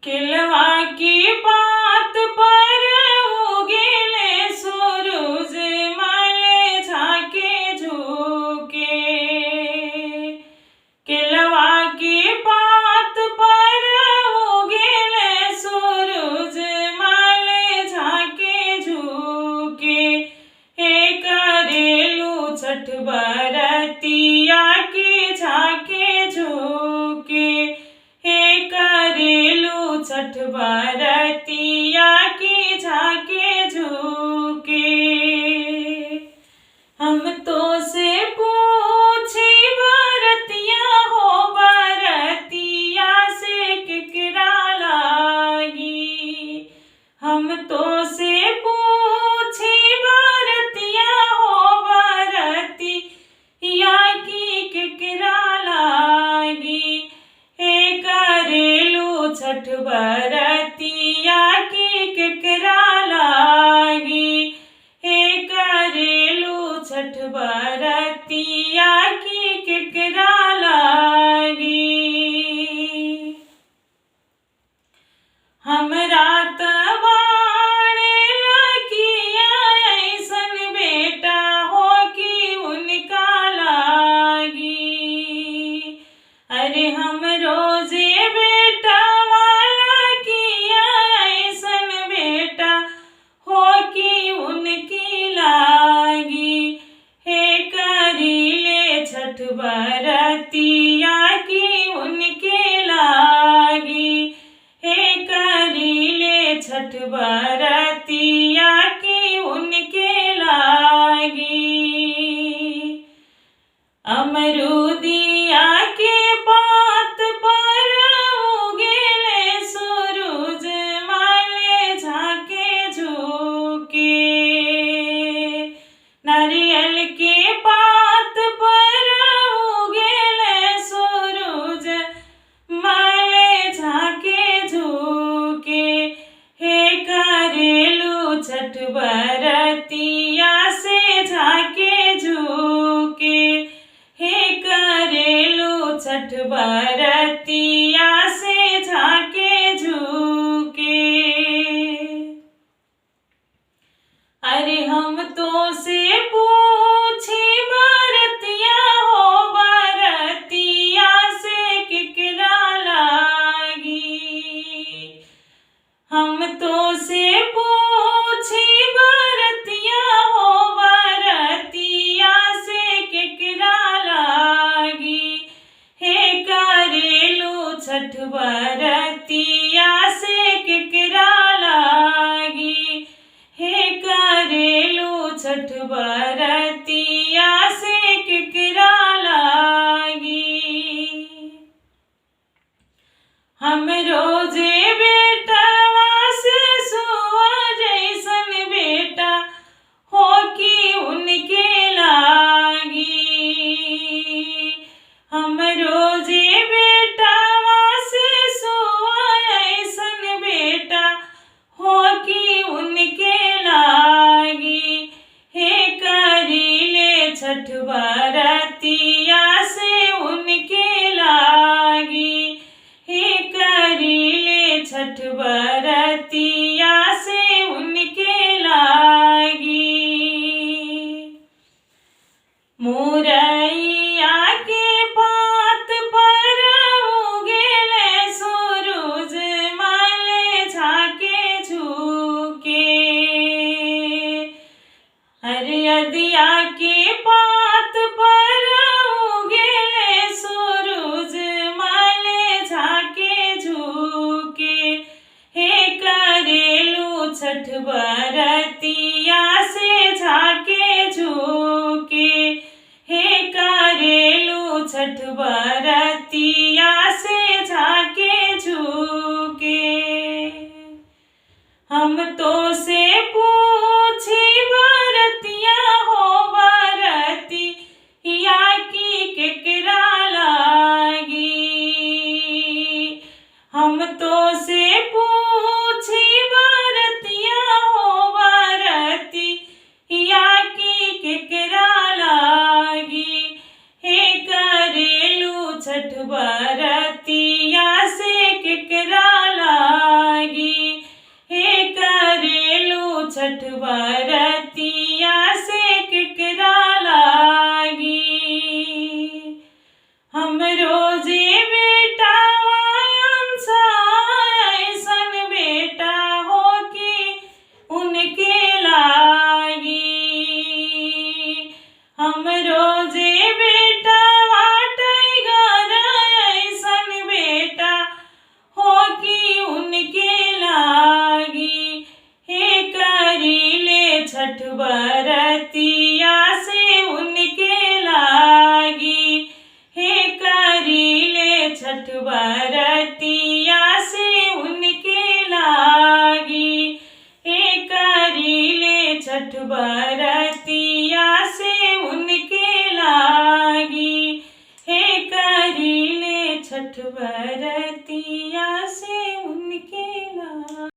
केलवा की पात पर उगेले सूरज मल झाके झुके। केलवा की पात पर उगेले सूरज मल झाके झुके। हे करेलू छठ बरतिया की झाके झुके। हे करेलू छठ बरतिया की झाके झुके। हम तो से पूछी बरतिया हो बरतिया से केकरा लागी। हम तो से पूछी बरतिया हो बरतिया की केकरा लागी। हे करेलू छठ बरतिया की केकरा लागी। हे करेलू छठ बरतिया की केकरा लागी। हमरा त बाणे लकिया ऐसन बेटा हो कि उनका लागी। अरे हम रोजे बेटा वाला किया ऐसन बेटा हो कि उनकी लागी। हे करीले छठ बरतिया की उनके लागी। हे करीले छठ बरतिया की उनके लागी। अमरूदिया के पात पर उगेले सूरज मल झाके झुके। नारियल के पात पर उगेले सूरज मल झाके झुके। हे करेलू छठ बरतिया से झाके झुके। हे करेलू छठ बरतिया से झाके झुके। अरे हम तो से पूछी बरतिया हो बरतिया से केकरा लागी। हम तो से पूछी बरतिया हो बरतिया से केकरा लागी। हे करेलू छठ बरतिया से केकरा लागी। हे करेलू छठ बरतिया से केकरा लागी। हम रोजे बेटवा से सुआ जैसन बेटा हो कि उनके लागी। हम रोजे बेटवा से सुआ ऐसन बेटा हो कि उनके लागी। हे करीले छठ बरतिया से उनके लागी। हे करीले छठ बरतिया से उनके लागी। मुरैया के पात पर उगेले सूरज मल झाके झुके। हरियदिया के पात पर उगेले सूरज मल झाके झुके। हे करेलू छठ बरतिया से झाके झुके। हे करेलू छठ बरतिया से झाके झुके। हम तो से पूछी बरतिया हो बरतिया की केकरा लागी। हम तो से पूछी बरतिया हो बरतिया की केकरा लागी। हे करेलू छठ बरतिया से केकरा लागी। हमरो जे बेटा अंसा ऐसन बेटा हो कि उनके लागी। हमरो जे बेटा टाइगर ऐसन बेटा हो कि उनके लागी। हे करीले छठ बरतिया से उनके लागी। हे करीले छठ बरतिया से उनके लागी। हे करीले छठ बरतिया से उनके लागी। हे करीले छठ बरतिया से